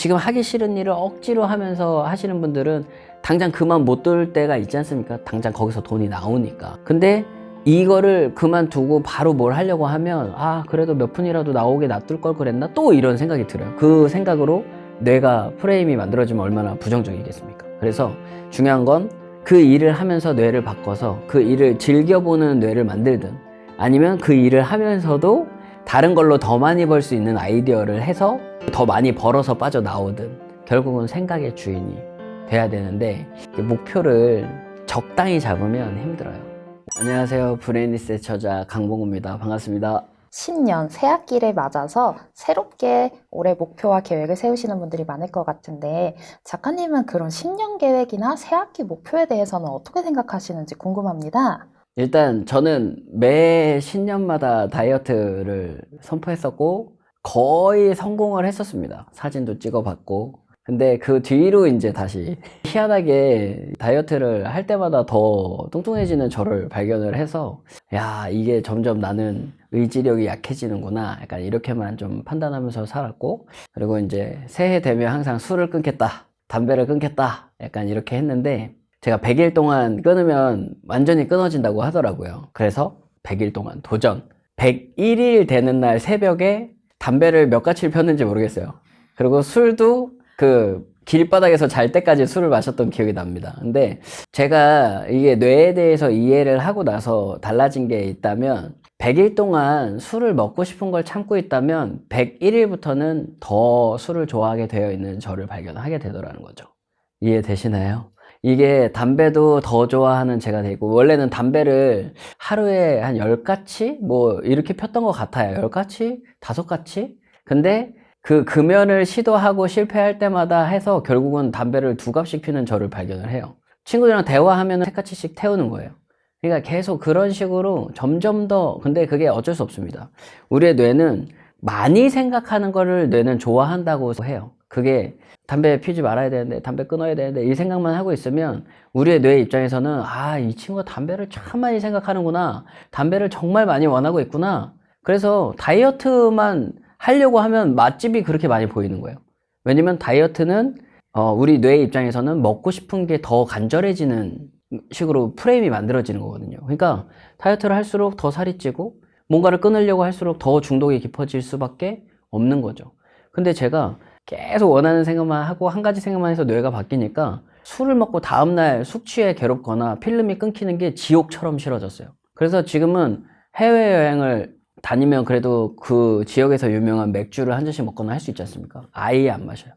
지금 하기 싫은 일을 억지로 하면서 하시는 분들은 당장 그만 못 둘 때가 있지 않습니까? 당장 거기서 돈이 나오니까. 근데 이거를 그만두고 바로 뭘 하려고 하면 그래도 몇 푼이라도 나오게 놔둘 걸 그랬나? 또 이런 생각이 들어요. 그 생각으로 뇌가 프레임이 만들어지면 얼마나 부정적이겠습니까? 그래서 중요한 건 그 일을 하면서 뇌를 바꿔서 그 일을 즐겨보는 뇌를 만들든, 아니면 그 일을 하면서도 다른 걸로 더 많이 벌 수 있는 아이디어를 해서 더 많이 벌어서 빠져나오든, 결국은 생각의 주인이 돼야 되는데 목표를 적당히 잡으면 힘들어요. 안녕하세요. 브레인리셋 저자 강봉우입니다. 반갑습니다. 신년 새학기를 맞아서 새롭게 올해 목표와 계획을 세우시는 분들이 많을 것 같은데, 작가님은 그런 신년 계획이나 새학기 목표에 대해서는 어떻게 생각하시는지 궁금합니다. 일단 저는 매 신년마다 다이어트를 선포했었고 거의 성공을 했었습니다. 사진도 찍어봤고. 근데 그 뒤로 이제 다시 희한하게 다이어트를 할 때마다 더 뚱뚱해지는 저를 발견을 해서, 야, 이게 점점 나는 의지력이 약해지는구나, 약간 이렇게만 좀 판단하면서 살았고, 그리고 이제 새해 되면 항상 술을 끊겠다, 담배를 끊겠다, 약간 이렇게 했는데, 제가 100일 동안 끊으면 완전히 끊어진다고 하더라고요. 그래서 100일 동안 도전. 101일 되는 날 새벽에 담배를 몇 가치를 폈는지 모르겠어요. 그리고 술도 그 길바닥에서 잘 때까지 술을 마셨던 기억이 납니다. 근데 제가 이게 뇌에 대해서 이해를 하고 나서 달라진 게 있다면, 100일 동안 술을 먹고 싶은 걸 참고 있다면 101일부터는 더 술을 좋아하게 되어 있는 저를 발견하게 되더라는 거죠. 이해되시나요? 이게 담배도 더 좋아하는 제가 되고, 원래는 담배를 하루에 한 10가치? 뭐 이렇게 폈던 것 같아요. 10가치? 5가치? 근데 그 금연을 시도하고 실패할 때마다 해서 결국은 담배를 2갑씩 피는 저를 발견을 해요. 친구들이랑 대화하면 3가치씩 태우는 거예요. 그러니까 계속 그런 식으로 점점 더, 근데 그게 어쩔 수 없습니다. 우리의 뇌는 많이 생각하는 거를 뇌는 좋아한다고 해요. 그게 담배 피우지 말아야 되는데, 담배 끊어야 되는데, 이 생각만 하고 있으면 우리의 뇌 입장에서는 이 친구가 담배를 참 많이 생각하는구나, 담배를 정말 많이 원하고 있구나. 그래서 다이어트만 하려고 하면 맛집이 그렇게 많이 보이는 거예요. 왜냐면 다이어트는 우리 뇌 입장에서는 먹고 싶은 게 더 간절해지는 식으로 프레임이 만들어지는 거거든요. 그러니까 다이어트를 할수록 더 살이 찌고, 뭔가를 끊으려고 할수록 더 중독이 깊어질 수밖에 없는 거죠. 근데 제가 계속 원하는 생각만 하고 한 가지 생각만 해서 뇌가 바뀌니까 술을 먹고 다음날 숙취에 괴롭거나 필름이 끊기는 게 지옥처럼 싫어졌어요. 그래서 지금은 해외여행을 다니면 그래도 그 지역에서 유명한 맥주를 한 잔씩 먹거나 할 수 있지 않습니까? 아예 안 마셔요.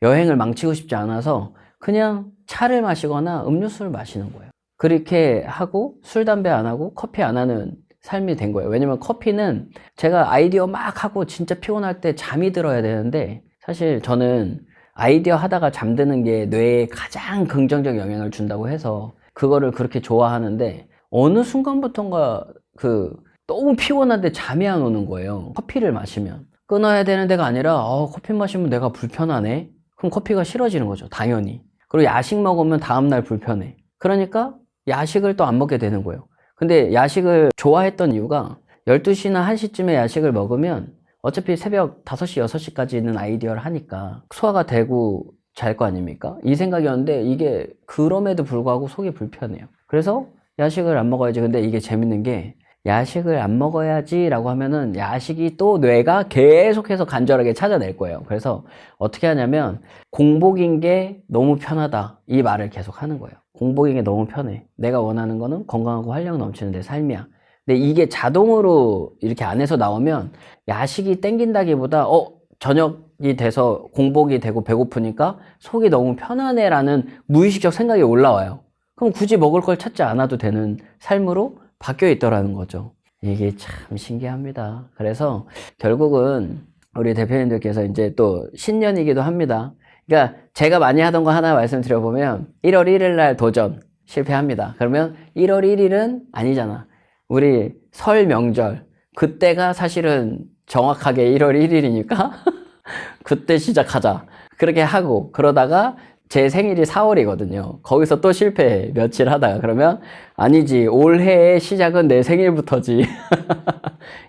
여행을 망치고 싶지 않아서 그냥 차를 마시거나 음료수를 마시는 거예요. 그렇게 하고 술, 담배 안 하고 커피 안 하는 삶이 된 거예요. 왜냐면 커피는 제가 아이디어 막 하고 진짜 피곤할 때 잠이 들어야 되는데, 사실 저는 아이디어 하다가 잠드는 게 뇌에 가장 긍정적 영향을 준다고 해서 그거를 그렇게 좋아하는데, 어느 순간부턴가 너무 피곤한데 잠이 안 오는 거예요. 커피를 마시면. 끊어야 되는 데가 아니라 커피 마시면 내가 불편하네? 그럼 커피가 싫어지는 거죠, 당연히. 그리고 야식 먹으면 다음날 불편해. 그러니까 야식을 또 안 먹게 되는 거예요. 근데 야식을 좋아했던 이유가 12시나 1시쯤에 야식을 먹으면 어차피 새벽 5시, 6시까지는 아이디어를 하니까 소화가 되고 잘 거 아닙니까? 이 생각이었는데, 이게 그럼에도 불구하고 속이 불편해요. 그래서 야식을 안 먹어야지. 근데 이게 재밌는 게, 야식을 안 먹어야지 라고 하면은 야식이 또 뇌가 계속해서 간절하게 찾아낼 거예요. 그래서 어떻게 하냐면, 공복인 게 너무 편하다, 이 말을 계속 하는 거예요. 공복인 게 너무 편해. 내가 원하는 거는 건강하고 활력 넘치는 내 삶이야. 근데 이게 자동으로 이렇게 안에서 나오면 야식이 땡긴다기보다 저녁이 돼서 공복이 되고 배고프니까 속이 너무 편하네 라는 무의식적 생각이 올라와요. 그럼 굳이 먹을 걸 찾지 않아도 되는 삶으로 바뀌어 있더라는 거죠. 이게 참 신기합니다. 그래서 결국은 우리 대표님들께서 이제 또 신년이기도 합니다. 그러니까 제가 많이 하던 거 하나 말씀드려보면, 1월 1일 날 도전 실패합니다. 그러면 1월 1일은 아니잖아. 우리 설 명절, 그때가 사실은 정확하게 1월 1일이니까 그때 시작하자. 그렇게 하고, 그러다가 제 생일이 4월이거든요. 거기서 또 실패해, 며칠 하다가. 그러면 아니지, 올해의 시작은 내 생일부터지.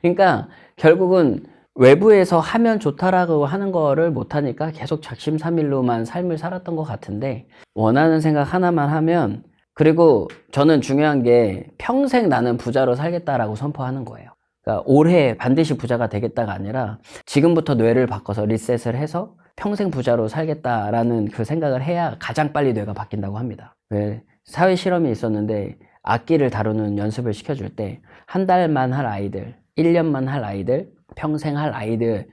그러니까 결국은 외부에서 하면 좋다라고 하는 거를 못하니까 계속 작심삼일로만 삶을 살았던 것 같은데, 원하는 생각 하나만 하면, 그리고 저는 중요한 게 평생 나는 부자로 살겠다라고 선포하는 거예요. 그러니까 올해 반드시 부자가 되겠다가 아니라 지금부터 뇌를 바꿔서 리셋을 해서 평생 부자로 살겠다라는 그 생각을 해야 가장 빨리 뇌가 바뀐다고 합니다. 왜? 사회 실험이 있었는데 악기를 다루는 연습을 시켜줄 때 한 달만 할 아이들, 1년만 할 아이들, 평생 할 아이들을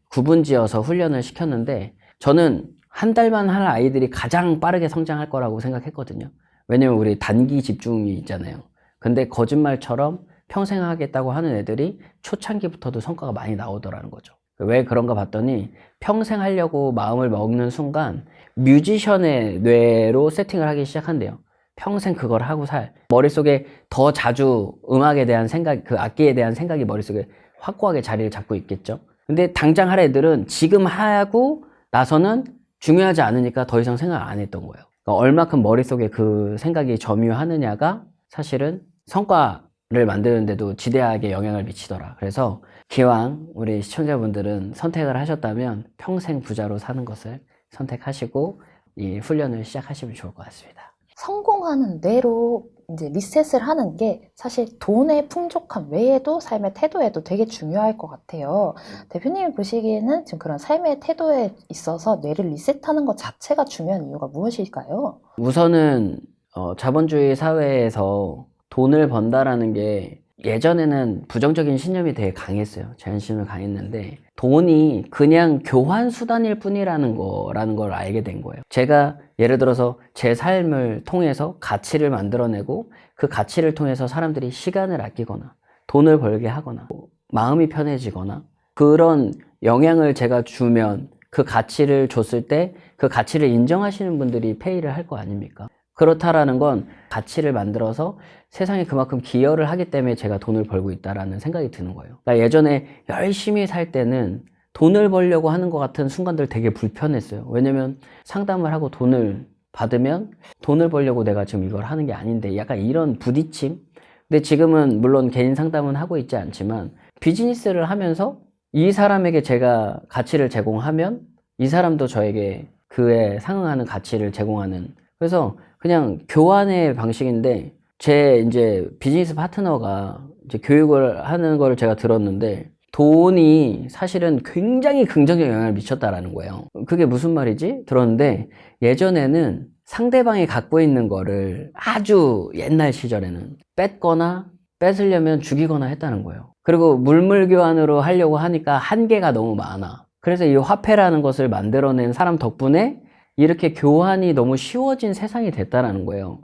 구분지어서 훈련을 시켰는데, 저는 한 달만 할 아이들이 가장 빠르게 성장할 거라고 생각했거든요. 왜냐면 우리 단기 집중이 있잖아요. 근데 거짓말처럼 평생 하겠다고 하는 애들이 초창기부터도 성과가 많이 나오더라는 거죠. 왜 그런가 봤더니 평생 하려고 마음을 먹는 순간 뮤지션의 뇌로 세팅을 하기 시작한대요. 평생 그걸 하고 머릿속에 더 자주 음악에 대한 생각, 그 악기에 대한 생각이 머릿속에 확고하게 자리를 잡고 있겠죠. 근데 당장 할 애들은 지금 하고 나서는 중요하지 않으니까 더 이상 생각 안 했던 거예요. 그러니까 얼마큼 머릿속에 그 생각이 점유하느냐가 사실은 성과를 만드는데도 지대하게 영향을 미치더라. 그래서 기왕 우리 시청자분들은 선택을 하셨다면 평생 부자로 사는 것을 선택하시고 이 훈련을 시작하시면 좋을 것 같습니다. 성공하는 뇌로 이제 리셋을 하는 게 사실 돈의 풍족함 외에도 삶의 태도에도 되게 중요할 것 같아요. 대표님이 보시기에는 지금 그런 삶의 태도에 있어서 뇌를 리셋하는 것 자체가 중요한 이유가 무엇일까요? 우선은 자본주의 사회에서 돈을 번다라는 게 예전에는 부정적인 신념이 되게 강했어요. 제한신을 강했는데 돈이 그냥 교환 수단일 뿐이라는 걸 알게 된 거예요. 제가 예를 들어서 제 삶을 통해서 가치를 만들어내고 그 가치를 통해서 사람들이 시간을 아끼거나 돈을 벌게 하거나 마음이 편해지거나 그런 영향을 제가 주면 그 가치를 줬을 때 그 가치를 인정하시는 분들이 페이를 할 거 아닙니까? 그렇다라는 건 가치를 만들어서 세상에 그만큼 기여를 하기 때문에 제가 돈을 벌고 있다라는 생각이 드는 거예요. 그러니까 예전에 열심히 살 때는 돈을 벌려고 하는 것 같은 순간들 되게 불편했어요. 왜냐면 상담을 하고 돈을 받으면 돈을 벌려고 내가 지금 이걸 하는 게 아닌데 약간 이런 부딪힘? 근데 지금은 물론 개인 상담은 하고 있지 않지만 비즈니스를 하면서 이 사람에게 제가 가치를 제공하면 이 사람도 저에게 그에 상응하는 가치를 제공하는, 그래서 그냥 교환의 방식인데 제 이제 비즈니스 파트너가 이제 교육을 하는 걸 제가 들었는데 돈이 사실은 굉장히 긍정적 영향을 미쳤다라는 거예요. 그게 무슨 말이지? 들었는데 예전에는 상대방이 갖고 있는 거를 아주 옛날 시절에는 뺏거나 뺏으려면 죽이거나 했다는 거예요. 그리고 물물 교환으로 하려고 하니까 한계가 너무 많아. 그래서 이 화폐라는 것을 만들어낸 사람 덕분에 이렇게 교환이 너무 쉬워진 세상이 됐다라는 거예요.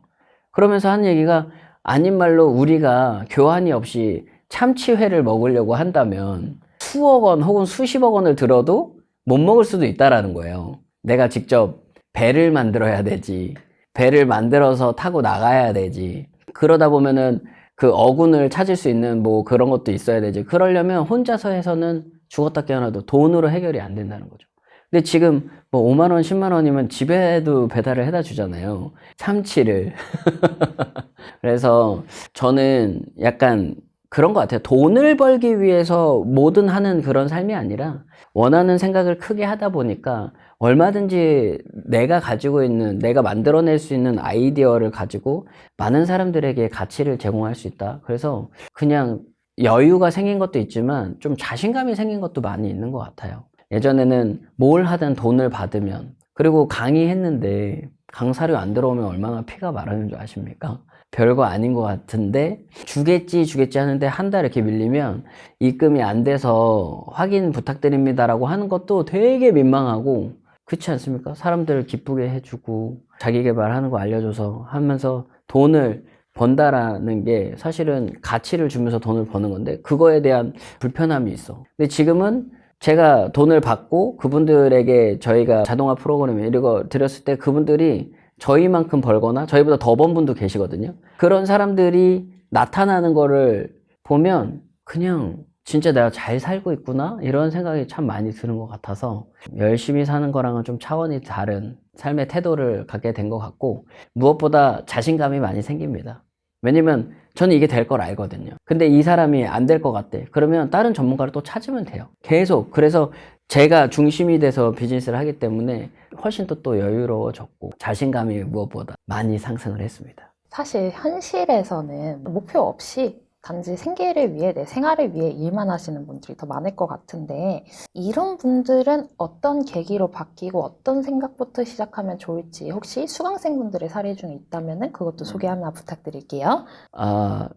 그러면서 하는 얘기가 아닌 말로 우리가 교환이 없이 참치회를 먹으려고 한다면 수억 원 혹은 수십억 원을 들어도 못 먹을 수도 있다라는 거예요. 내가 직접 배를 만들어야 되지. 배를 만들어서 타고 나가야 되지. 그러다 보면은 그 어군을 찾을 수 있는 뭐 그런 것도 있어야 되지. 그러려면 혼자서 해서는 죽었다 깨어나도 돈으로 해결이 안 된다는 거죠. 근데 지금 뭐 5만 원, 10만 원이면 집에도 배달을 해다 주잖아요. 참치를. 그래서 저는 약간 그런 것 같아요. 돈을 벌기 위해서 뭐든 하는 그런 삶이 아니라 원하는 생각을 크게 하다 보니까 얼마든지 내가 가지고 있는, 내가 만들어낼 수 있는 아이디어를 가지고 많은 사람들에게 가치를 제공할 수 있다. 그래서 그냥 여유가 생긴 것도 있지만 좀 자신감이 생긴 것도 많이 있는 것 같아요. 예전에는 뭘 하든 돈을 받으면, 그리고 강의했는데 강사료 안 들어오면 얼마나 피가 마르는 줄 아십니까? 별거 아닌 것 같은데 주겠지 하는데 한 달 이렇게 밀리면 입금이 안 돼서 확인 부탁드립니다라고 하는 것도 되게 민망하고, 그렇지 않습니까? 사람들을 기쁘게 해주고 자기 개발하는 거 알려줘서 하면서 돈을 번다라는 게 사실은 가치를 주면서 돈을 버는 건데 그거에 대한 불편함이 있어. 근데 지금은 제가 돈을 받고 그분들에게 저희가 자동화 프로그램 이런 거 드렸을 때 그분들이 저희만큼 벌거나 저희보다 더 번 분도 계시거든요. 그런 사람들이 나타나는 거를 보면 그냥 진짜 내가 잘 살고 있구나 이런 생각이 참 많이 드는 것 같아서 열심히 사는 거랑은 좀 차원이 다른 삶의 태도를 갖게 된 것 같고, 무엇보다 자신감이 많이 생깁니다. 왜냐면 저는 이게 될 걸 알거든요. 근데 이 사람이 안 될 것 같대. 그러면 다른 전문가를 또 찾으면 돼요. 계속. 그래서 제가 중심이 돼서 비즈니스를 하기 때문에 훨씬 또 여유로워졌고 자신감이 무엇보다 많이 상승을 했습니다. 사실 현실에서는 목표 없이 단지 생계를 위해, 내 생활을 위해 일만 하시는 분들이 더 많을 것 같은데, 이런 분들은 어떤 계기로 바뀌고 어떤 생각부터 시작하면 좋을지 혹시 수강생분들의 사례 중에 있다면 그것도 소개 하나 부탁드릴게요.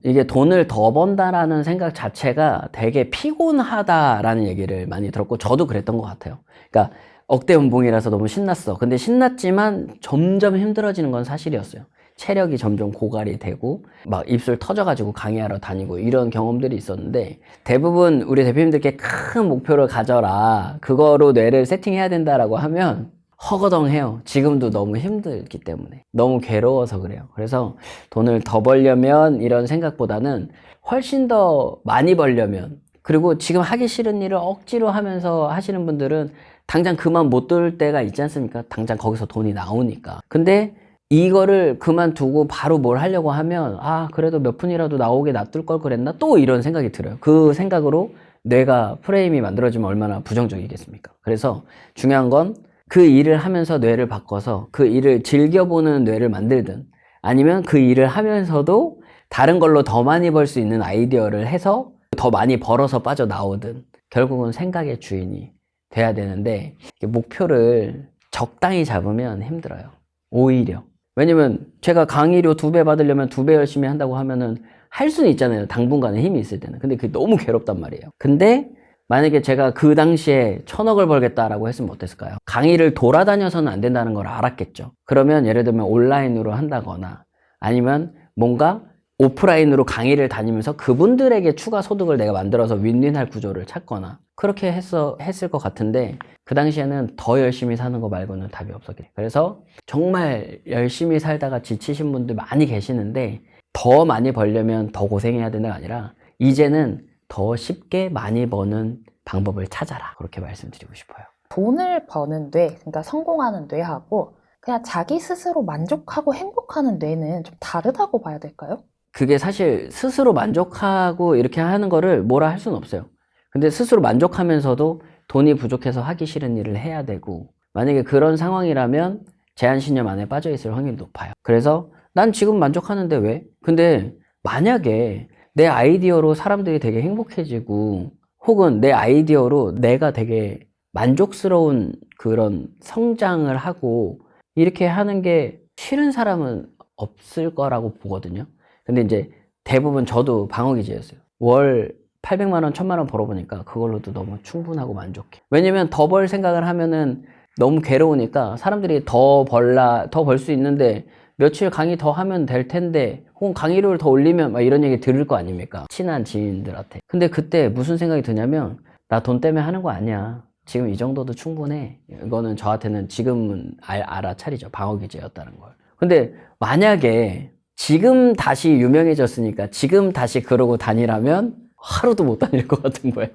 이게 돈을 더 번다라는 생각 자체가 되게 피곤하다라는 얘기를 많이 들었고, 저도 그랬던 것 같아요. 그러니까 억대 연봉이라서 너무 신났어. 근데 신났지만 점점 힘들어지는 건 사실이었어요. 체력이 점점 고갈이 되고 막 입술 터져가지고 강의하러 다니고 이런 경험들이 있었는데, 대부분 우리 대표님들께 큰 목표를 가져라, 그거로 뇌를 세팅해야 된다라고 하면 허거덩해요. 지금도 너무 힘들기 때문에, 너무 괴로워서 그래요. 그래서 돈을 더 벌려면 이런 생각보다는 훨씬 더 많이 벌려면, 그리고 지금 하기 싫은 일을 억지로 하면서 하시는 분들은 당장 그만 못 둘 때가 있지 않습니까? 당장 거기서 돈이 나오니까. 근데 이거를 그만두고 바로 뭘 하려고 하면, 그래도 몇 푼이라도 나오게 놔둘 걸 그랬나? 또 이런 생각이 들어요. 그 생각으로 뇌가 프레임이 만들어지면 얼마나 부정적이겠습니까? 그래서 중요한 건 그 일을 하면서 뇌를 바꿔서 그 일을 즐겨보는 뇌를 만들든, 아니면 그 일을 하면서도 다른 걸로 더 많이 벌 수 있는 아이디어를 해서 더 많이 벌어서 빠져나오든, 결국은 생각의 주인이 돼야 되는데, 목표를 적당히 잡으면 힘들어요. 오히려. 왜냐면 제가 강의료 2배 받으려면 2배 열심히 한다고 하면은 할 수는 있잖아요. 당분간은 힘이 있을 때는. 근데 그게 너무 괴롭단 말이에요. 근데 만약에 제가 그 당시에 1,000억을 벌겠다라고 했으면 어땠을까요? 강의를 돌아다녀서는 안 된다는 걸 알았겠죠. 그러면 예를 들면 온라인으로 한다거나, 아니면 뭔가 오프라인으로 강의를 다니면서 그분들에게 추가 소득을 내가 만들어서 윈윈할 구조를 찾거나, 그렇게 했을 것 같은데, 그 당시에는 더 열심히 사는 거 말고는 답이 없었겠죠. 그래서 정말 열심히 살다가 지치신 분들 많이 계시는데, 더 많이 벌려면 더 고생해야 되는 게 아니라 이제는 더 쉽게 많이 버는 방법을 찾아라, 그렇게 말씀드리고 싶어요. 돈을 버는 뇌, 그러니까 성공하는 뇌하고 그냥 자기 스스로 만족하고 행복하는 뇌는 좀 다르다고 봐야 될까요? 그게 사실 스스로 만족하고 이렇게 하는 거를 뭐라 할 수는 없어요. 근데 스스로 만족하면서도 돈이 부족해서 하기 싫은 일을 해야 되고, 만약에 그런 상황이라면 제한신념 안에 빠져 있을 확률이 높아요. 그래서 난 지금 만족하는데 왜? 근데 만약에 내 아이디어로 사람들이 되게 행복해지고, 혹은 내 아이디어로 내가 되게 만족스러운 그런 성장을 하고 이렇게 하는 게 싫은 사람은 없을 거라고 보거든요. 근데 이제 대부분, 저도 방어기제였어요. 월 800만 원, 1000만 원 벌어보니까 그걸로도 너무 충분하고 만족해. 왜냐면 더 벌 생각을 하면은 너무 괴로우니까, 사람들이 더 벌 수 있는데 며칠 강의 더 하면 될 텐데, 혹은 강의료를 더 올리면 막 이런 얘기 들을 거 아닙니까? 친한 지인들한테. 근데 그때 무슨 생각이 드냐면, 나 돈 때문에 하는 거 아니야. 지금 이 정도도 충분해. 이거는 저한테는 지금은 알아차리죠. 방어기제였다는 걸. 근데 만약에 지금 다시 유명해졌으니까 지금 다시 그러고 다니라면 하루도 못 다닐 것 같은 거예요.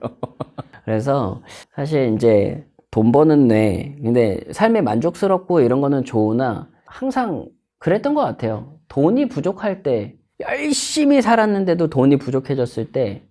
그래서 사실 이제 돈 버는 뇌, 근데 삶에 만족스럽고 이런 거는 좋으나, 항상 그랬던 것 같아요. 돈이 부족할 때, 열심히 살았는데도 돈이 부족해졌을 때,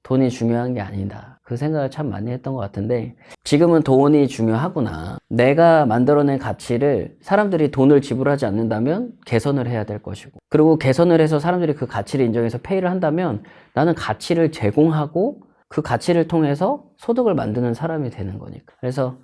돈이 중요한 게 아니다, 그 생각을 참 많이 했던 것 같은데, 지금은 돈이 중요하구나. 내가 만들어낸 가치를 사람들이 돈을 지불하지 않는다면 개선을 해야 될 것이고, 그리고 개선을 해서 사람들이 그 가치를 인정해서 페이를 한다면 나는 가치를 제공하고 그 가치를 통해서 소득을 만드는 사람이 되는 거니까. 그래서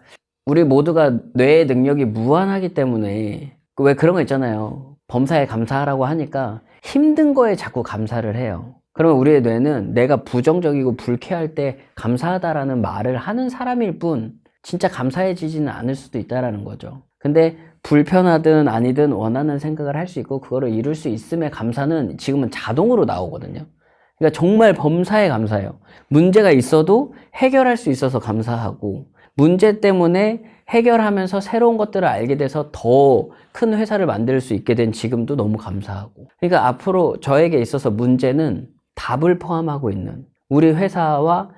우리 모두가 뇌의 능력이 무한하기 때문에, 왜 그런 거 있잖아요. 범사에 감사하라고 하니까 힘든 거에 자꾸 감사를 해요. 그러면 우리의 뇌는 내가 부정적이고 불쾌할 때 감사하다라는 말을 하는 사람일 뿐 진짜 감사해지지는 않을 수도 있다라는 거죠. 근데 불편하든 아니든 원하는 생각을 할 수 있고 그거를 이룰 수 있음의 감사는 지금은 자동으로 나오거든요. 그러니까 정말 범사에 감사해요. 문제가 있어도 해결할 수 있어서 감사하고, 문제 때문에 해결하면서 새로운 것들을 알게 돼서 더 큰 회사를 만들 수 있게 된 지금도 너무 감사하고. 그러니까 앞으로 저에게 있어서 문제는 답을 포함하고 있는, 우리 회사와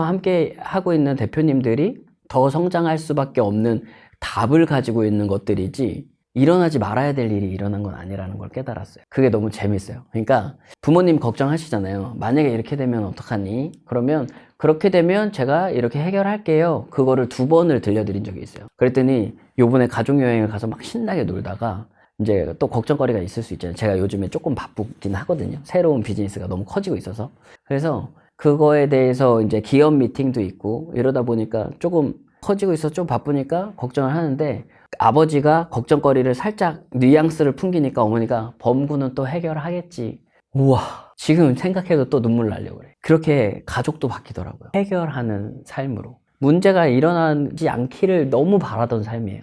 함께 하고 있는 대표님들이 더 성장할 수밖에 없는 답을 가지고 있는 것들이지, 일어나지 말아야 될 일이 일어난 건 아니라는 걸 깨달았어요. 그게 너무 재밌어요. 그러니까 부모님 걱정하시잖아요. 만약에 이렇게 되면 어떡하니? 그러면 그렇게 되면 제가 이렇게 해결할게요. 그거를 2번을 들려드린 적이 있어요. 그랬더니 요번에 가족여행을 가서 막 신나게 놀다가 이제 또 걱정거리가 있을 수 있잖아요. 제가 요즘에 조금 바쁘긴 하거든요. 새로운 비즈니스가 너무 커지고 있어서. 그래서 그거에 대해서 이제 기업 미팅도 있고 이러다 보니까 조금 커지고 있어서 좀 바쁘니까 걱정을 하는데 아버지가 걱정거리를 살짝 뉘앙스를 풍기니까 어머니가 범구는 또 해결하겠지. 우와, 지금 생각해도 또 눈물 나려고 그래. 그렇게 가족도 바뀌더라고요. 해결하는 삶으로. 문제가 일어나지 않기를 너무 바라던 삶이에요.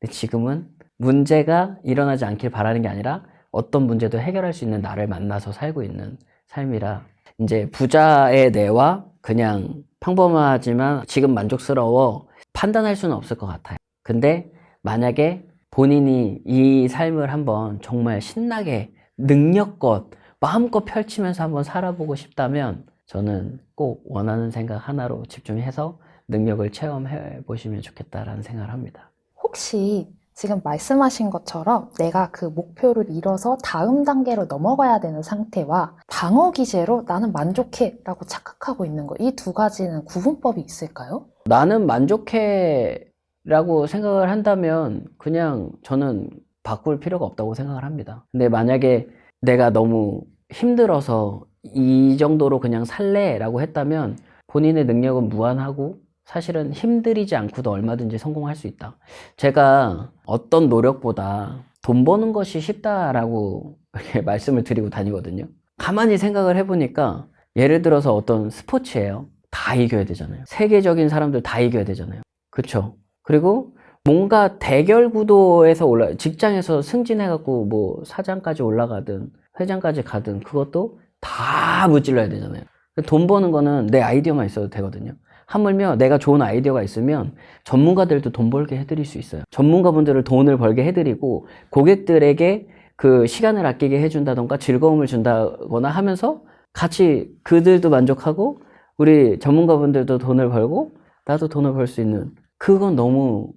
근데 지금은 문제가 일어나지 않길 바라는 게 아니라 어떤 문제도 해결할 수 있는 나를 만나서 살고 있는 삶이라 이제 부자의 내와 그냥 평범하지만 지금 만족스러워 판단할 수는 없을 것 같아요. 근데 만약에 본인이 이 삶을 한번 정말 신나게 능력껏 마음껏 펼치면서 한번 살아보고 싶다면 저는 꼭 원하는 생각 하나로 집중해서 능력을 체험해 보시면 좋겠다라는 생각을 합니다. 혹시 지금 말씀하신 것처럼 내가 그 목표를 이뤄서 다음 단계로 넘어가야 되는 상태와 방어 기제로 나는 만족해 라고 착각하고 있는 거, 이 2가지는 구분법이 있을까요? 나는 만족해 라고 생각을 한다면 그냥 저는 바꿀 필요가 없다고 생각을 합니다. 근데 만약에 내가 너무 힘들어서 이 정도로 그냥 살래 라고 했다면 본인의 능력은 무한하고 사실은 힘들이지 않고도 얼마든지 성공할 수 있다. 제가 어떤 노력보다 돈 버는 것이 쉽다라고 이렇게 말씀을 드리고 다니거든요. 가만히 생각을 해보니까 예를 들어서 어떤 스포츠예요. 다 이겨야 되잖아요. 세계적인 사람들 다 이겨야 되잖아요. 그쵸? 그리고 뭔가 대결 구도에서 직장에서 승진해갖고 뭐 사장까지 올라가든 회장까지 가든 그것도 다 무찔러야 되잖아요. 돈 버는 거는 내 아이디어만 있어도 되거든요. 하물며 내가 좋은 아이디어가 있으면 전문가들도 돈 벌게 해드릴 수 있어요. 전문가분들을 돈을 벌게 해드리고 고객들에게 그 시간을 아끼게 해준다던가 즐거움을 준다거나 하면서 같이 그들도 만족하고 우리 전문가분들도 돈을 벌고 나도 돈을 벌 수 있는, 그건 너무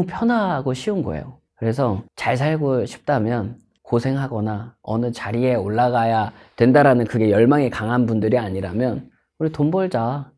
편하고 쉬운 거예요. 그래서 잘 살고 싶다면 고생하거나 어느 자리에 올라가야 된다라는 그게 열망이 강한 분들이 아니라면 우리 돈 벌자.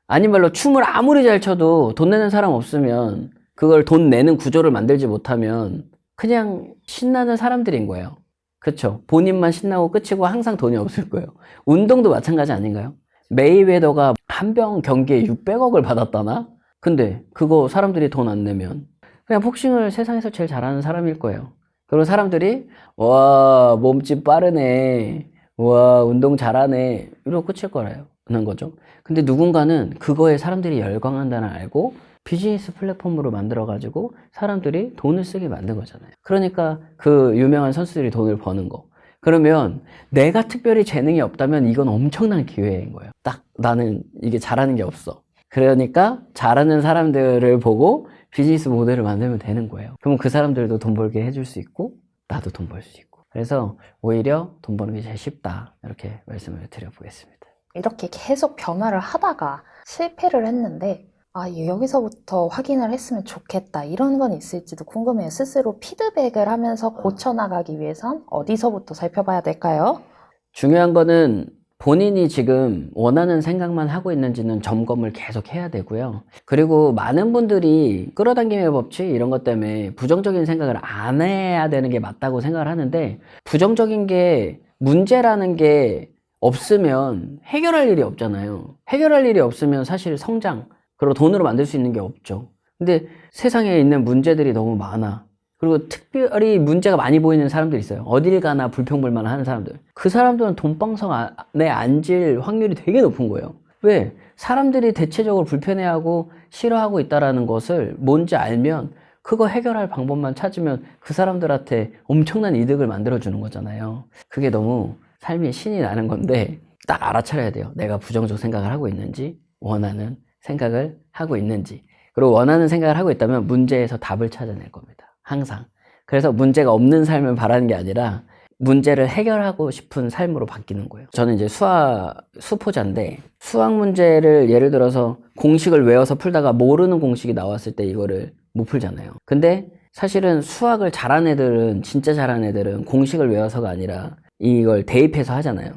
아닌 말로 춤을 아무리 잘 춰도 돈 내는 사람 없으면, 그걸 돈 내는 구조를 만들지 못하면 그냥 신나는 사람들인 거예요. 그쵸? 본인만 신나고 끝이고 항상 돈이 없을 거예요. 운동도 마찬가지 아닌가요? 메이웨더가 한 병 경기에 600억을 받았다나? 근데 그거 사람들이 돈 안 내면 그냥 복싱을 세상에서 제일 잘하는 사람일 거예요. 그리고 사람들이 와 몸집 빠르네, 와 운동 잘하네, 이러고 끝일 거라는 거죠. 근데 누군가는 그거에 사람들이 열광한다는 알고 비즈니스 플랫폼으로 만들어가지고 사람들이 돈을 쓰게 만든 거잖아요. 그러니까 그 유명한 선수들이 돈을 버는 거. 그러면 내가 특별히 재능이 없다면 이건 엄청난 기회인 거예요. 딱 나는 이게 잘하는 게 없어. 그러니까 잘하는 사람들을 보고 비즈니스 모델을 만들면 되는 거예요. 그러면 그 사람들도 돈 벌게 해줄 수 있고 나도 돈 벌 수 있고. 그래서 오히려 돈 버는 게 제일 쉽다, 이렇게 말씀을 드려보겠습니다. 이렇게 계속 변화를 하다가 실패를 했는데 여기서부터 확인을 했으면 좋겠다, 이런 건 있을지도 궁금해요. 스스로 피드백을 하면서 고쳐나가기 위해선 어디서부터 살펴봐야 될까요? 중요한 거는 본인이 지금 원하는 생각만 하고 있는지는 점검을 계속 해야 되고요. 그리고 많은 분들이 끌어당김의 법칙 이런 것 때문에 부정적인 생각을 안 해야 되는 게 맞다고 생각을 하는데, 부정적인 게 문제라는 게 없으면 해결할 일이 없잖아요. 해결할 일이 없으면 사실 성장, 그리고 돈으로 만들 수 있는 게 없죠. 근데 세상에 있는 문제들이 너무 많아. 그리고 특별히 문제가 많이 보이는 사람들이 있어요. 어딜 가나 불평불만 하는 사람들. 그 사람들은 돈방석 안에 앉을 확률이 되게 높은 거예요. 왜? 사람들이 대체적으로 불편해하고 싫어하고 있다는 것을 뭔지 알면 그거 해결할 방법만 찾으면 그 사람들한테 엄청난 이득을 만들어주는 거잖아요. 그게 너무 삶이 신이 나는 건데 딱 알아차려야 돼요. 내가 부정적 생각을 하고 있는지, 원하는 생각을 하고 있는지. 그리고 원하는 생각을 하고 있다면 문제에서 답을 찾아낼 겁니다. 항상. 그래서 문제가 없는 삶을 바라는 게 아니라 문제를 해결하고 싶은 삶으로 바뀌는 거예요. 저는 이제 수포자인데 수학 문제를 예를 들어서 공식을 외워서 풀다가 모르는 공식이 나왔을 때 이거를 못 풀잖아요. 근데 사실은 수학을 잘하는 애들은, 진짜 잘하는 애들은 공식을 외워서가 아니라 이걸 대입해서 하잖아요.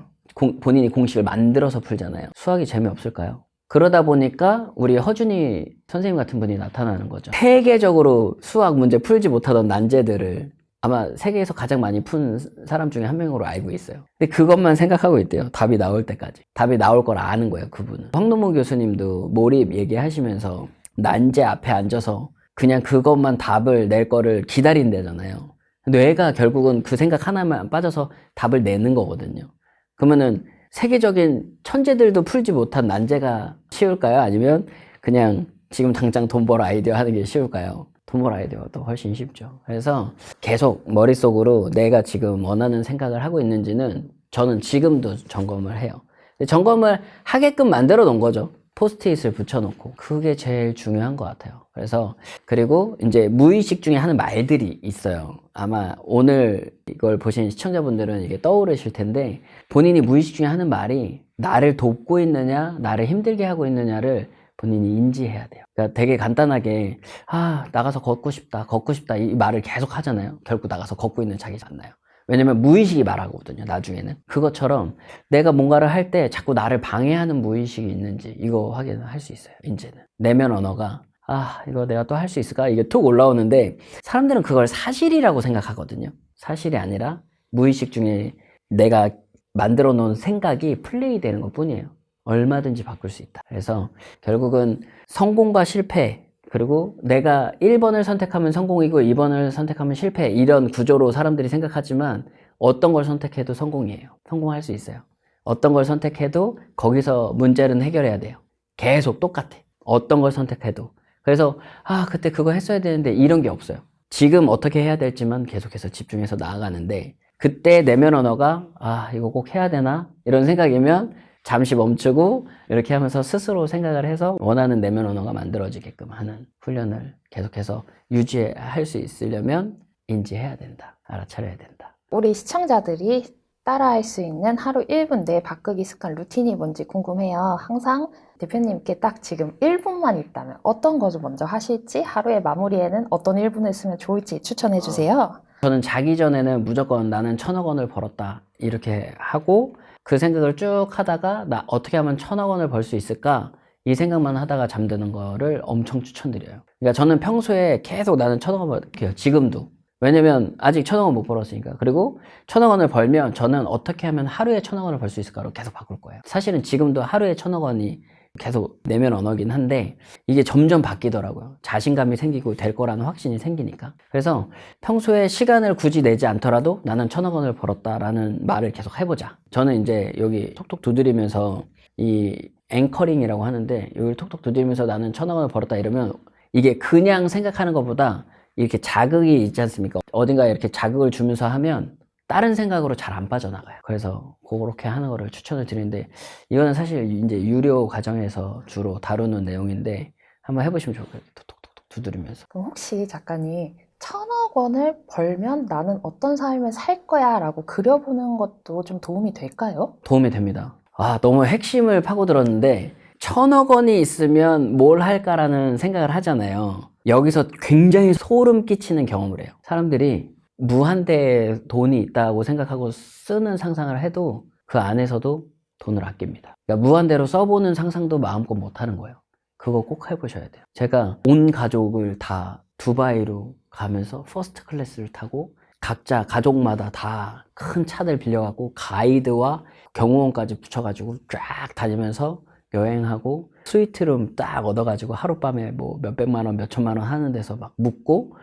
본인이 공식을 만들어서 풀잖아요. 수학이 재미없을까요? 그러다 보니까 우리 허준이 선생님 같은 분이 나타나는 거죠. 세계적으로 수학 문제 풀지 못하던 난제들을 아마 세계에서 가장 많이 푼 사람 중에 한 명으로 알고 있어요. 근데 그것만 생각하고 있대요. 답이 나올 때까지. 답이 나올 걸 아는 거예요, 그분은. 황노무 교수님도 몰입 얘기하시면서 난제 앞에 앉아서 그냥 그것만 답을 낼 거를 기다린대잖아요. 뇌가 결국은 그 생각 하나만 빠져서 답을 내는 거거든요. 그러면은 세계적인 천재들도 풀지 못한 난제가 쉬울까요? 아니면 그냥 지금 당장 돈 벌어 아이디어 하는 게 쉬울까요? 돈 벌어 아이디어가 훨씬 쉽죠. 그래서 계속 머릿속으로 내가 지금 원하는 생각을 하고 있는지는 저는 지금도 점검을 해요. 점검을 하게끔 만들어 놓은 거죠. 포스트잇을 붙여놓고. 그게 제일 중요한 것 같아요. 그래서 그리고 이제 무의식 중에 하는 말들이 있어요. 아마 오늘 이걸 보신 시청자분들은 이게 떠오르실 텐데, 본인이 무의식 중에 하는 말이 나를 돕고 있느냐 나를 힘들게 하고 있느냐를 본인이 인지해야 돼요. 그러니까 되게 간단하게 나가서 걷고 싶다 이 말을 계속 하잖아요. 결국 나가서 걷고 있는 자기 않나요? 왜냐면 무의식이 말하거든요, 나중에는. 그것처럼 내가 뭔가를 할 때 자꾸 나를 방해하는 무의식이 있는지 이거 확인을 할 수 있어요, 이제는. 내면 언어가 이거 내가 또 할 수 있을까? 이게 툭 올라오는데 사람들은 그걸 사실이라고 생각하거든요. 사실이 아니라 무의식 중에 내가 만들어 놓은 생각이 플레이 되는 것 뿐이에요. 얼마든지 바꿀 수 있다. 그래서 결국은 성공과 실패, 그리고 내가 1번을 선택하면 성공이고 2번을 선택하면 실패, 이런 구조로 사람들이 생각하지만 어떤 걸 선택해도 성공이에요. 성공할 수 있어요. 어떤 걸 선택해도 거기서 문제는 해결해야 돼요. 계속 똑같아. 어떤 걸 선택해도. 그래서 그때 그거 했어야 되는데 이런 게 없어요. 지금 어떻게 해야 될지만 계속해서 집중해서 나아가는데, 그때 내면 언어가 이거 꼭 해야 되나? 이런 생각이면 잠시 멈추고 이렇게 하면서 스스로 생각을 해서 원하는 내면 언어가 만들어지게끔 하는 훈련을 계속해서 유지할 수 있으려면 인지해야 된다. 알아차려야 된다. 우리 시청자들이 따라할 수 있는 하루 1분 내 바꾸기 습관 루틴이 뭔지 궁금해요. 항상 대표님께 딱 지금 1분만 있다면 어떤 거 좀 먼저 하실지, 하루의 마무리에는 어떤 1분을 쓰면 좋을지 추천해 주세요. 저는 자기 전에는 무조건 나는 1,000억 원을 벌었다 이렇게 하고, 그 생각을 쭉 하다가 나 어떻게 하면 1,000억 원을 벌 수 있을까, 이 생각만 하다가 잠드는 거를 엄청 추천드려요. 그러니까 저는 평소에 계속 나는 1,000억 원 벌게요. 지금도. 왜냐면 아직 1,000억 원 못 벌었으니까. 그리고 1,000억 원을 벌면 저는 어떻게 하면 하루에 1,000억 원을 벌 수 있을까로 계속 바꿀 거예요. 사실은 지금도 하루에 1,000억 원이 계속 내면 언어긴 한데 이게 점점 바뀌더라고요. 자신감이 생기고 될 거라는 확신이 생기니까. 그래서 평소에 시간을 굳이 내지 않더라도 나는 1,000억 원을 벌었다라는 말을 계속 해보자. 저는 이제 여기 톡톡 두드리면서 이 앵커링이라고 하는데, 여기 톡톡 두드리면서 나는 1,000억 원을 벌었다 이러면 이게 그냥 생각하는 것보다 이렇게 자극이 있지 않습니까? 어딘가에 이렇게 자극을 주면서 하면 다른 생각으로 잘 안 빠져나가요. 그래서 그렇게 하는 거를 추천을 드리는데, 이거는 사실 이제 유료 과정에서 주로 다루는 내용인데 한번 해보시면 좋을 거예요. 톡톡톡 두드리면서. 그럼 혹시 작가님 1,000억 원을 벌면 나는 어떤 삶을 살 거야 라고 그려보는 것도 좀 도움이 될까요? 도움이 됩니다. 너무 핵심을 파고들었는데, 1,000억 원이 있으면 뭘 할까라는 생각을 하잖아요. 여기서 굉장히 소름 끼치는 경험을 해요. 사람들이 무한대의 돈이 있다고 생각하고 쓰는 상상을 해도 그 안에서도 돈을 아낍니다. 그러니까 무한대로 써보는 상상도 마음껏 못하는 거예요. 그거 꼭 해보셔야 돼요. 제가 온 가족을 다 두바이로 가면서 퍼스트 클래스를 타고 각자 가족마다 다 큰 차들 빌려갖고 가이드와 경호원까지 붙여가지고 쫙 다니면서 여행하고 스위트룸 딱 얻어가지고 하룻밤에 뭐 몇백만 원, 몇천만 원 하는 데서 막 묵고,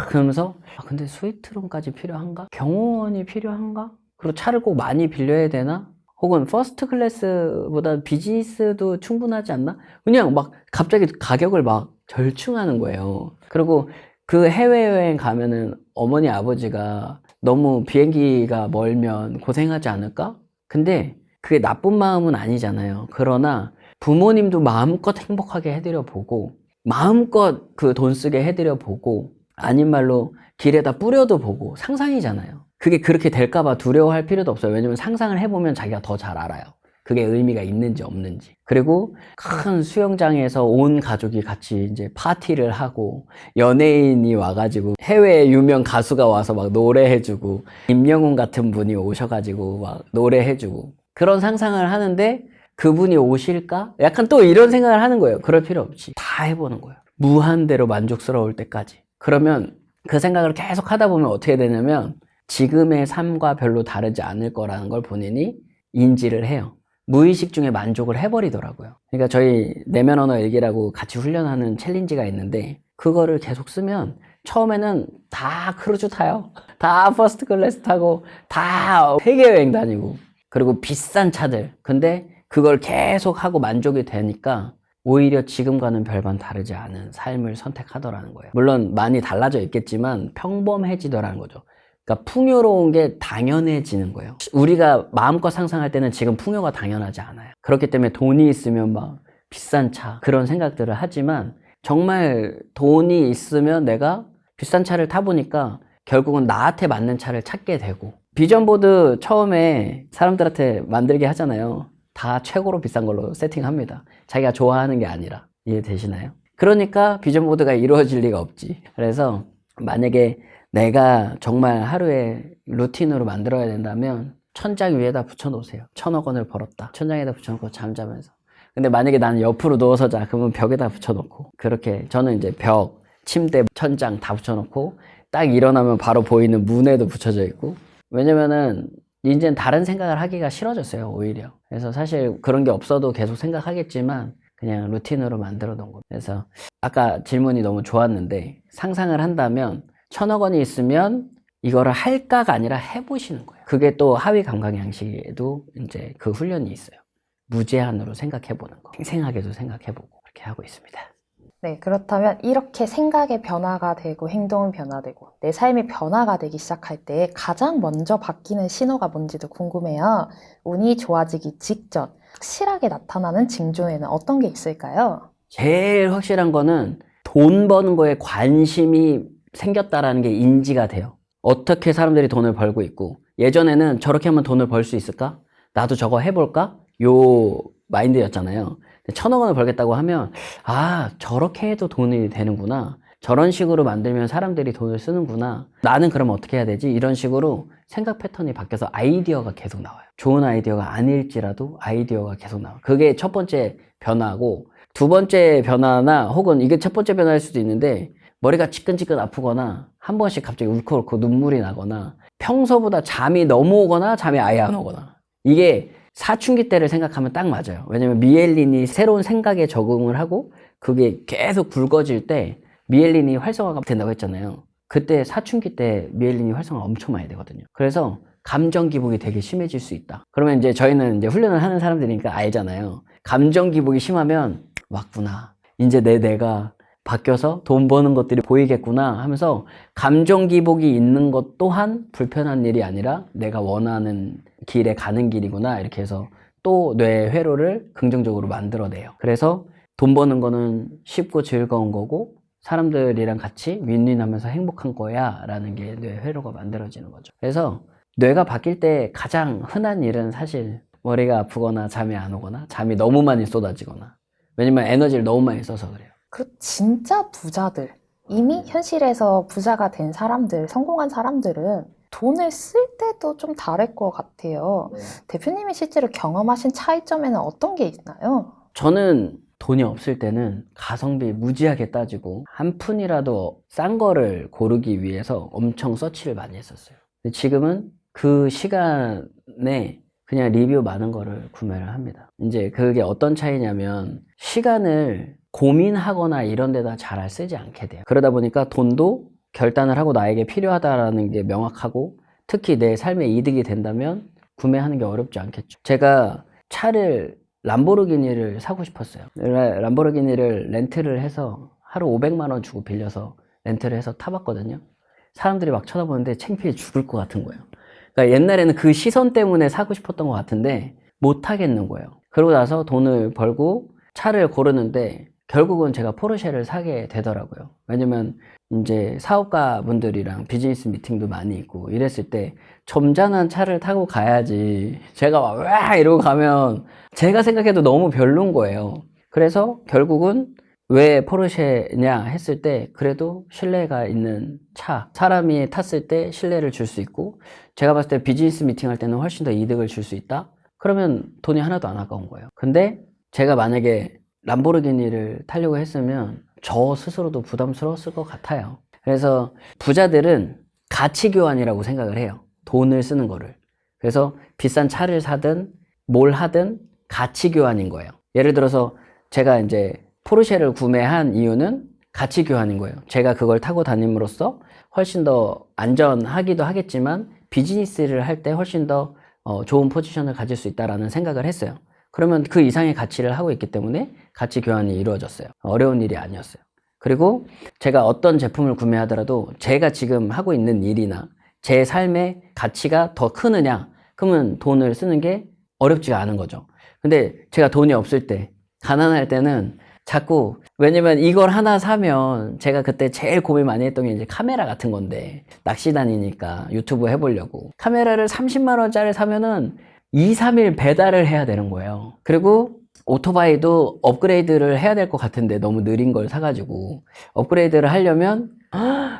그러면서 근데 스위트룸까지 필요한가? 경호원이 필요한가? 그리고 차를 꼭 많이 빌려야 되나? 혹은 퍼스트 클래스보다 비즈니스도 충분하지 않나? 그냥 막 갑자기 가격을 막 절충하는 거예요. 그리고 그 해외여행 가면은 어머니 아버지가 너무 비행기가 멀면 고생하지 않을까? 근데 그게 나쁜 마음은 아니잖아요. 그러나 부모님도 마음껏 행복하게 해드려 보고, 마음껏 그 돈 쓰게 해드려 보고, 아닌 말로 길에다 뿌려도 보고, 상상이잖아요. 그게 그렇게 될까봐 두려워할 필요도 없어요. 왜냐면 상상을 해보면 자기가 더 잘 알아요. 그게 의미가 있는지 없는지. 그리고 큰 수영장에서 온 가족이 같이 이제 파티를 하고 연예인이 와가지고 해외 유명 가수가 와서 막 노래해주고 임영웅 같은 분이 오셔가지고 막 노래해주고 그런 상상을 하는데 그분이 오실까? 약간 또 이런 생각을 하는 거예요. 그럴 필요 없이 다 해보는 거예요. 무한대로 만족스러울 때까지. 그러면 그 생각을 계속 하다 보면 어떻게 되냐면 지금의 삶과 별로 다르지 않을 거라는 걸 본인이 인지를 해요. 무의식 중에 만족을 해버리더라고요. 그러니까 저희 내면 언어 일기라고 같이 훈련하는 챌린지가 있는데 그거를 계속 쓰면 처음에는 다 크루즈 타요. 다 퍼스트 클래스 타고 다 세계 여행 다니고 그리고 비싼 차들. 근데 그걸 계속 하고 만족이 되니까 오히려 지금과는 별반 다르지 않은 삶을 선택하더라는 거예요. 물론 많이 달라져 있겠지만 평범해지더라는 거죠. 그러니까 풍요로운 게 당연해지는 거예요. 우리가 마음껏 상상할 때는 지금 풍요가 당연하지 않아요. 그렇기 때문에 돈이 있으면 막 비싼 차 그런 생각들을 하지만 정말 돈이 있으면 내가 비싼 차를 타보니까 결국은 나한테 맞는 차를 찾게 되고 비전보드 처음에 사람들한테 만들게 하잖아요. 다 최고로 비싼 걸로 세팅합니다. 자기가 좋아하는 게 아니라. 이해되시나요? 그러니까 비전보드가 이루어질 리가 없지. 그래서 만약에 내가 정말 하루에 루틴으로 만들어야 된다면 천장 위에다 붙여놓으세요. 1,000억 원을 벌었다. 천장에다 붙여놓고 잠자면서. 근데 만약에 나는 옆으로 누워서 자. 그러면 벽에다 붙여놓고. 그렇게 저는 이제 벽, 침대, 천장 다 붙여놓고 딱 일어나면 바로 보이는 문에도 붙여져 있고. 왜냐면은 이제는 다른 생각을 하기가 싫어졌어요. 오히려. 그래서 사실 그런 게 없어도 계속 생각하겠지만 그냥 루틴으로 만들어 놓은 거. 그래서 아까 질문이 너무 좋았는데 상상을 한다면 1,000억 원이 있으면 이거를 할까가 아니라 해보시는 거예요. 그게 또 하위 감각 양식에도 이제 그 훈련이 있어요. 무제한으로 생각해보는 거. 생생하게도 생각해보고 그렇게 하고 있습니다. 네, 그렇다면 이렇게 생각의 변화가 되고 행동은 변화되고 내 삶이 변화가 되기 시작할 때 가장 먼저 바뀌는 신호가 뭔지도 궁금해요. 운이 좋아지기 직전 확실하게 나타나는 징조에는 어떤 게 있을까요? 제일 확실한 거는 돈 버는 거에 관심이 생겼다라는 게 인지가 돼요. 어떻게 사람들이 돈을 벌고 있고 예전에는 저렇게 하면 돈을 벌 수 있을까? 나도 저거 해볼까? 요 마인드였잖아요. 1,000억 원을 벌겠다고 하면 아 저렇게 해도 돈이 되는구나. 저런 식으로 만들면 사람들이 돈을 쓰는구나. 나는 그럼 어떻게 해야 되지? 이런 식으로 생각 패턴이 바뀌어서 아이디어가 계속 나와요. 좋은 아이디어가 아닐지라도 아이디어가 계속 나와요. 그게 첫 번째 변화고 두 번째 변화나 혹은 이게 첫 번째 변화일 수도 있는데 머리가 지끈지끈 아프거나 한 번씩 갑자기 울컥울컥 눈물이 나거나 평소보다 잠이 너무 오거나 잠이 아예 안 오거나 이게 사춘기 때를 생각하면 딱 맞아요. 왜냐면 미엘린이 새로운 생각에 적응을 하고 그게 계속 굵어질 때 미엘린이 활성화가 된다고 했잖아요. 그때 사춘기 때 미엘린이 활성화 엄청 많이 되거든요. 그래서 감정 기복이 되게 심해질 수 있다. 그러면 이제 저희는 이제 훈련을 하는 사람들이니까 알잖아요. 감정 기복이 심하면 왔구나. 이제 내가 바뀌어서 돈 버는 것들이 보이겠구나 하면서 감정 기복이 있는 것 또한 불편한 일이 아니라 내가 원하는 길에 가는 길이구나 이렇게 해서 또 뇌 회로를 긍정적으로 만들어내요. 그래서 돈 버는 거는 쉽고 즐거운 거고 사람들이랑 같이 윈윈하면서 행복한 거야 라는 게 뇌 회로가 만들어지는 거죠. 그래서 뇌가 바뀔 때 가장 흔한 일은 사실 머리가 아프거나 잠이 안 오거나 잠이 너무 많이 쏟아지거나 왜냐면 에너지를 너무 많이 써서 그래요. 그 진짜 부자들, 이미 현실에서 부자가 된 사람들, 성공한 사람들은 돈을 쓸 때도 좀 다를 것 같아요. 대표님이 실제로 경험하신 차이점에는 어떤 게 있나요? 저는 돈이 없을 때는 가성비 무지하게 따지고 한 푼이라도 싼 거를 고르기 위해서 엄청 서치를 많이 했었어요. 근데 지금은 그 시간에 그냥 리뷰 많은 거를 구매를 합니다. 이제 그게 어떤 차이냐면 시간을 고민하거나 이런 데다 잘 쓰지 않게 돼요. 그러다 보니까 돈도 결단을 하고 나에게 필요하다라는 게 명확하고 특히 내 삶에 이득이 된다면 구매하는 게 어렵지 않겠죠. 제가 차를 람보르기니를 사고 싶었어요. 람보르기니를 렌트를 해서 하루 500만 원 주고 빌려서 렌트를 해서 타봤거든요. 사람들이 막 쳐다보는데 창피해 죽을 것 같은 거예요. 그러니까 옛날에는 그 시선 때문에 사고 싶었던 것 같은데 못 하겠는 거예요. 그러고 나서 돈을 벌고 차를 고르는데 결국은 제가 포르쉐를 사게 되더라고요. 왜냐면 이제 사업가 분들이랑 비즈니스 미팅도 많이 있고 이랬을 때 점잖은 차를 타고 가야지 제가 막 와 이러고 가면 제가 생각해도 너무 별론 거예요. 그래서 결국은 왜 포르쉐냐 했을 때 그래도 신뢰가 있는 차, 사람이 탔을 때 신뢰를 줄 수 있고 제가 봤을 때 비즈니스 미팅 할 때는 훨씬 더 이득을 줄 수 있다? 그러면 돈이 하나도 안 아까운 거예요. 근데 제가 만약에 람보르기니를 타려고 했으면 저 스스로도 부담스러웠을 것 같아요. 그래서 부자들은 가치 교환이라고 생각을 해요. 돈을 쓰는 거를. 그래서 비싼 차를 사든 뭘 하든 가치 교환인 거예요. 예를 들어서 제가 이제 포르쉐를 구매한 이유는 가치 교환인 거예요. 제가 그걸 타고 다님으로써 훨씬 더 안전하기도 하겠지만 비즈니스를 할 때 훨씬 더 좋은 포지션을 가질 수 있다라는 생각을 했어요. 그러면 그 이상의 가치를 하고 있기 때문에 가치 교환이 이루어졌어요. 어려운 일이 아니었어요. 그리고 제가 어떤 제품을 구매하더라도 제가 지금 하고 있는 일이나 제 삶의 가치가 더 크느냐? 그러면 돈을 쓰는 게 어렵지가 않은 거죠. 근데 제가 돈이 없을 때, 가난할 때는 자꾸, 왜냐면 이걸 하나 사면 제가 그때 제일 고민 많이 했던 게 이제 카메라 같은 건데, 낚시 다니니까 유튜브 해보려고. 카메라를 30만 원짜리 사면은 2, 3일 배달을 해야 되는 거예요. 그리고 오토바이도 업그레이드를 해야 될 것 같은데 너무 느린 걸 사가지고 업그레이드를 하려면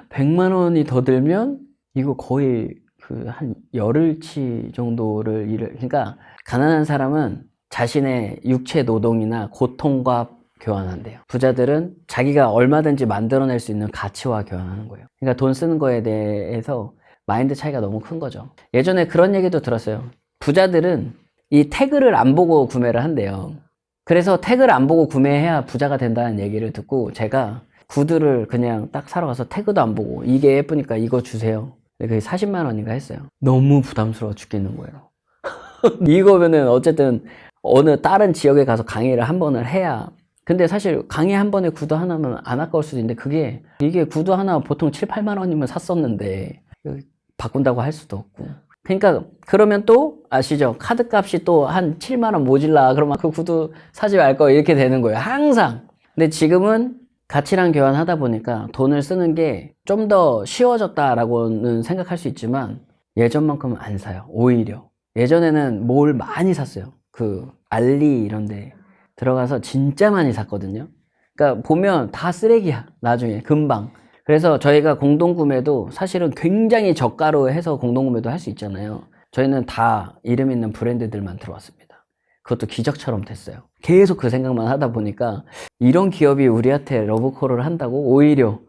100만 원이 더 들면 이거 거의 그 한 열흘치 정도를 그러니까 가난한 사람은 자신의 육체 노동이나 고통과 교환한대요. 부자들은 자기가 얼마든지 만들어낼 수 있는 가치와 교환하는 거예요. 그러니까 돈 쓰는 거에 대해서 마인드 차이가 너무 큰 거죠. 예전에 그런 얘기도 들었어요. 부자들은 이 태그를 안 보고 구매를 한대요. 그래서 태그를 안 보고 구매해야 부자가 된다는 얘기를 듣고 제가 구두를 그냥 딱 사러 가서 태그도 안 보고 이게 예쁘니까 이거 주세요. 근데 그게 40만 원인가 했어요. 너무 부담스러워 죽겠는 거예요. 이거면은 어쨌든 어느 다른 지역에 가서 강의를 한 번을 해야, 근데 사실 강의 한 번에 구두 하나면 안 아까울 수도 있는데 이게 구두 하나 보통 7, 8만 원이면 샀었는데 바꾼다고 할 수도 없고. 그러니까 그러면 또 아시죠? 카드 값이 또 한 7만 원 모질라 그러면 그 구두 사지 말 거 이렇게 되는 거예요. 항상. 근데 지금은 가치랑 교환하다 보니까 돈을 쓰는 게 좀 더 쉬워졌다라고는 생각할 수 있지만 예전만큼은 안 사요. 오히려. 예전에는 뭘 많이 샀어요. 그 알리 이런 데 들어가서 진짜 많이 샀거든요. 그러니까 보면 다 쓰레기야. 나중에 금방. 그래서 저희가 공동구매도 사실은 굉장히 저가로 해서 공동구매도 할 수 있잖아요. 저희는 다 이름 있는 브랜드들만 들어왔습니다. 그것도 기적처럼 됐어요. 계속 그 생각만 하다 보니까 이런 기업이 우리한테 러브콜을 한다고 오히려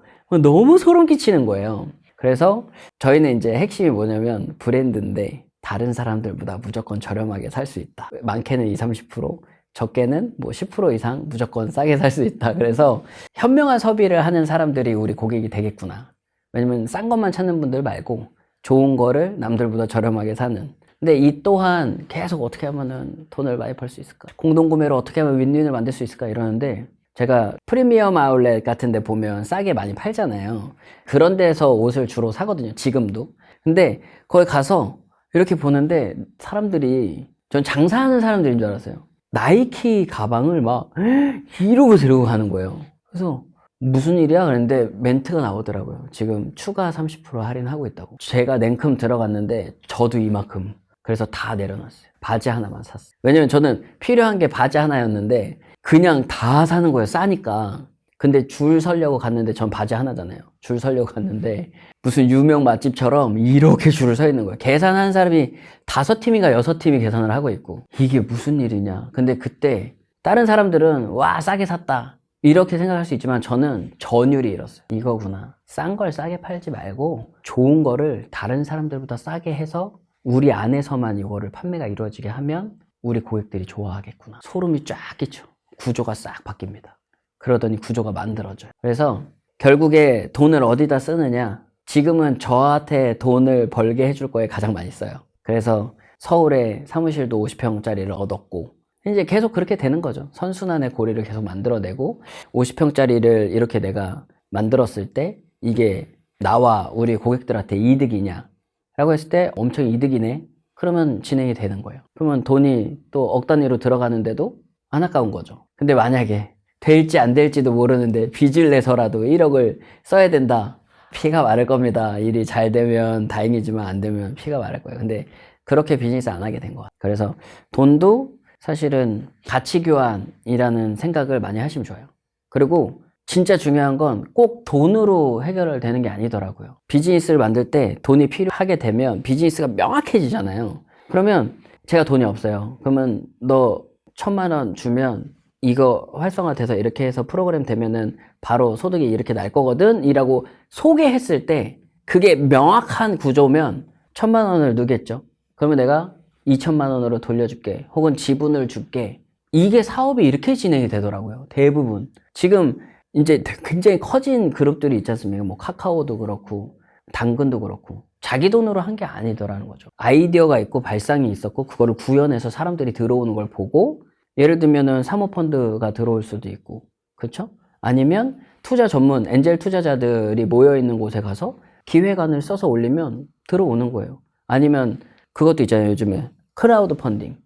너무 소름 끼치는 거예요. 그래서 저희는 이제 핵심이 뭐냐면 브랜드인데 다른 사람들보다 무조건 저렴하게 살 수 있다. 많게는 20, 30%, 적게는 뭐 10% 이상 무조건 싸게 살 수 있다. 그래서 현명한 소비를 하는 사람들이 우리 고객이 되겠구나. 왜냐면 싼 것만 찾는 분들 말고 좋은 거를 남들보다 저렴하게 사는. 근데 이 또한 계속 어떻게 하면은 돈을 많이 벌 수 있을까? 공동구매로 어떻게 하면 윈윈을 만들 수 있을까? 이러는데 제가 프리미엄 아울렛 같은 데 보면 싸게 많이 팔잖아요. 그런 데서 옷을 주로 사거든요. 지금도. 근데 거기 가서 이렇게 보는데 사람들이, 전 장사하는 사람들인 줄 알았어요. 나이키 가방을 막 이러고 들고 가는 거예요. 그래서 무슨 일이야? 그랬는데 멘트가 나오더라고요. 지금 추가 30% 할인하고 있다고. 제가 냉큼 들어갔는데 저도 이만큼. 그래서 다 내려놨어요. 바지 하나만 샀어요. 왜냐면 저는 필요한 게 바지 하나였는데 그냥 다 사는 거예요. 싸니까. 근데 줄 서려고 갔는데 전 바지 하나잖아요. 줄 서려고 갔는데 무슨 유명 맛집처럼 이렇게 줄을 서 있는 거예요. 계산하는 사람이 5팀인가 6팀이 계산을 하고 있고 이게 무슨 일이냐. 근데 그때 다른 사람들은 와 싸게 샀다 이렇게 생각할 수 있지만 저는 전율이 잃었어요. 이거구나. 싼 걸 싸게 팔지 말고 좋은 거를 다른 사람들보다 싸게 해서 우리 안에서만 이거를 판매가 이루어지게 하면 우리 고객들이 좋아하겠구나. 소름이 쫙 끼쳐. 구조가 싹 바뀝니다. 그러더니 구조가 만들어져요. 그래서 결국에 돈을 어디다 쓰느냐. 지금은 저한테 돈을 벌게 해줄 거에 가장 많이 써요. 그래서 서울에 사무실도 50평짜리를 얻었고 이제 계속 그렇게 되는 거죠. 선순환의 고리를 계속 만들어내고 50평짜리를 이렇게 내가 만들었을 때 이게 나와 우리 고객들한테 이득이냐 라고 했을 때 엄청 이득이네. 그러면 진행이 되는 거예요. 그러면 돈이 또 억 단위로 들어가는데도 안 아까운 거죠. 근데 만약에 될지 안 될지도 모르는데 빚을 내서라도 1억을 써야 된다. 피가 마를 겁니다. 일이 잘 되면 다행이지만 안 되면 피가 마를 거예요. 근데 그렇게 비즈니스 안 하게 된 것 같아요. 그래서 돈도 사실은 가치 교환이라는 생각을 많이 하시면 좋아요. 그리고 진짜 중요한 건 꼭 돈으로 해결을 되는 게 아니더라고요. 비즈니스를 만들 때 돈이 필요하게 되면 비즈니스가 명확해지잖아요. 그러면 제가 돈이 없어요. 그러면 너 1,000만 원 주면 이거 활성화돼서 이렇게 해서 프로그램 되면은 바로 소득이 이렇게 날 거거든 이라고 소개했을 때 그게 명확한 구조면 1,000만 원을 넣겠죠. 그러면 내가 2,000만 원으로 돌려줄게 혹은 지분을 줄게. 이게 사업이 이렇게 진행이 되더라고요. 대부분. 지금 이제 굉장히 커진 그룹들이 있지 않습니까? 뭐 카카오도 그렇고 당근도 그렇고 자기 돈으로 한 게 아니더라는 거죠. 아이디어가 있고 발상이 있었고 그거를 구현해서 사람들이 들어오는 걸 보고 예를 들면은 사모펀드가 들어올 수도 있고 그렇죠? 아니면 투자 전문 엔젤 투자자들이 모여 있는 곳에 가서 기획안을 써서 올리면 들어오는 거예요. 아니면 그것도 있잖아요. 요즘에 크라우드 펀딩.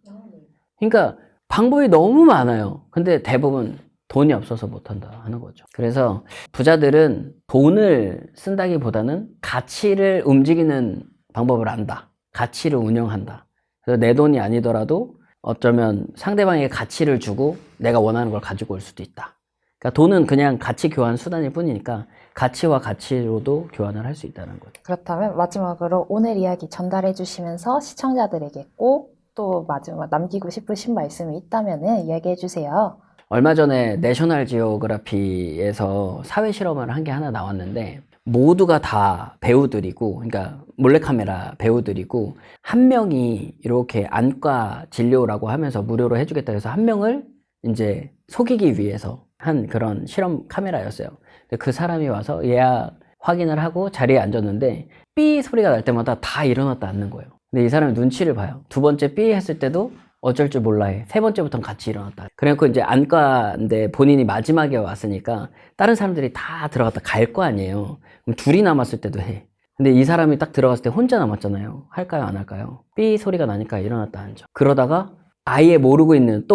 그러니까 방법이 너무 많아요. 근데 대부분 돈이 없어서 못한다 하는 거죠. 그래서 부자들은 돈을 쓴다기보다는 가치를 움직이는 방법을 안다. 가치를 운영한다. 그래서 내 돈이 아니더라도 어쩌면 상대방에게 가치를 주고 내가 원하는 걸 가지고 올 수도 있다. 그러니까 돈은 그냥 가치 교환 수단일 뿐이니까 가치와 가치로도 교환을 할 수 있다는 거죠. 그렇다면 마지막으로 오늘 이야기 전달해 주시면서 시청자들에게 꼭 또 마지막 남기고 싶으신 말씀이 있다면 이야기해 주세요. 얼마 전에 내셔널 지오그래피에서 사회 실험을 한 게 하나 나왔는데 모두가 다 배우들이고 그러니까 몰래카메라 배우들이고 한 명이 이렇게 안과 진료라고 하면서 무료로 해주겠다 해서 한 명을 이제 속이기 위해서 한 그런 실험 카메라였어요. 근데 그 사람이 와서 예약 확인을 하고 자리에 앉았는데 삐 소리가 날 때마다 다 일어났다 앉는 거예요. 근데 이 사람이 눈치를 봐요. 두 번째 삐 했을 때도 어쩔 줄 몰라 해. 세 번째부터는 같이 일어났다. 그래갖고 이제 안과인데 본인이 마지막에 왔으니까 다른 사람들이 다 들어갔다 갈 거 아니에요. 그럼 둘이 남았을 때도 해. 근데 이 사람이 딱 들어갔을 때 혼자 남았잖아요. 할까요, 안 할까요? 삐 소리가 나니까 일어났다 앉아. 그러다가 아예 모르고 있는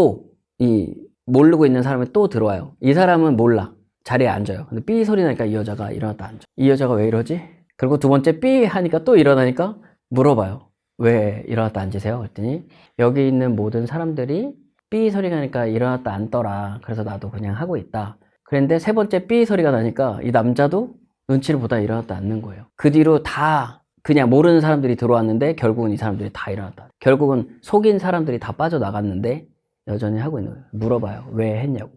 모르고 있는 사람이 또 들어와요. 이 사람은 몰라. 자리에 앉아요. 근데 삐 소리 나니까 이 여자가 일어났다 앉아. 이 여자가 왜 이러지? 그리고 두 번째 삐 하니까 또 일어나니까 물어봐요. 왜 일어났다 앉으세요? 그랬더니 여기 있는 모든 사람들이 삐 소리가 나니까 일어났다 앉더라. 그래서 나도 그냥 하고 있다. 그런데 세 번째 삐 소리가 나니까 이 남자도 눈치를 보다 일어났다 앉는 거예요. 그 뒤로 다 그냥 모르는 사람들이 들어왔는데 결국은 이 사람들이 다 일어났다. 결국은 속인 사람들이 다 빠져나갔는데 여전히 하고 있는 거예요. 물어봐요. 왜 했냐고.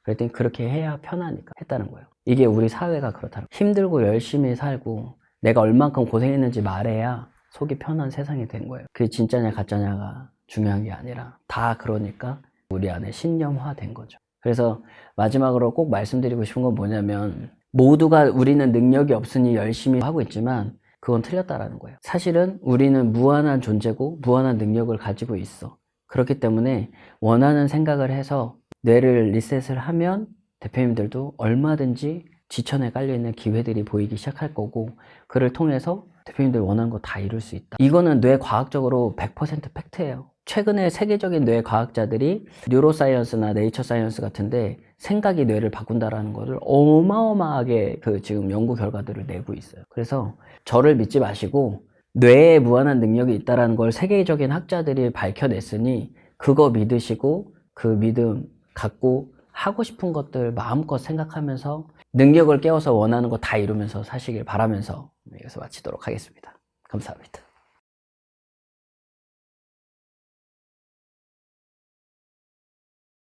그랬더니 그렇게 해야 편하니까 했다는 거예요. 이게 우리 사회가 그렇다는 거예요. 힘들고 열심히 살고 내가 얼만큼 고생했는지 말해야 속이 편한 세상이 된 거예요. 그게 진짜냐 가짜냐가 중요한 게 아니라 다 그러니까 우리 안에 신념화된 거죠. 그래서 마지막으로 꼭 말씀드리고 싶은 건 뭐냐면 모두가 우리는 능력이 없으니 열심히 하고 있지만 그건 틀렸다라는 거예요. 사실은 우리는 무한한 존재고 무한한 능력을 가지고 있어. 그렇기 때문에 원하는 생각을 해서 뇌를 리셋을 하면 대표님들도 얼마든지 지천에 깔려있는 기회들이 보이기 시작할 거고 그를 통해서 대표님들 원하는 거 다 이룰 수 있다. 이거는 뇌과학적으로 100% 팩트예요. 최근에 세계적인 뇌과학자들이 뉴로사이언스나 네이처사이언스 같은데 생각이 뇌를 바꾼다라는 거를 어마어마하게 지금 연구 결과들을 내고 있어요. 그래서 저를 믿지 마시고 뇌에 무한한 능력이 있다는 걸 세계적인 학자들이 밝혀냈으니 그거 믿으시고 그 믿음 갖고 하고 싶은 것들 마음껏 생각하면서 능력을 깨워서 원하는 거 다 이루면서 사시길 바라면서 여기서 마치도록 하겠습니다. 감사합니다.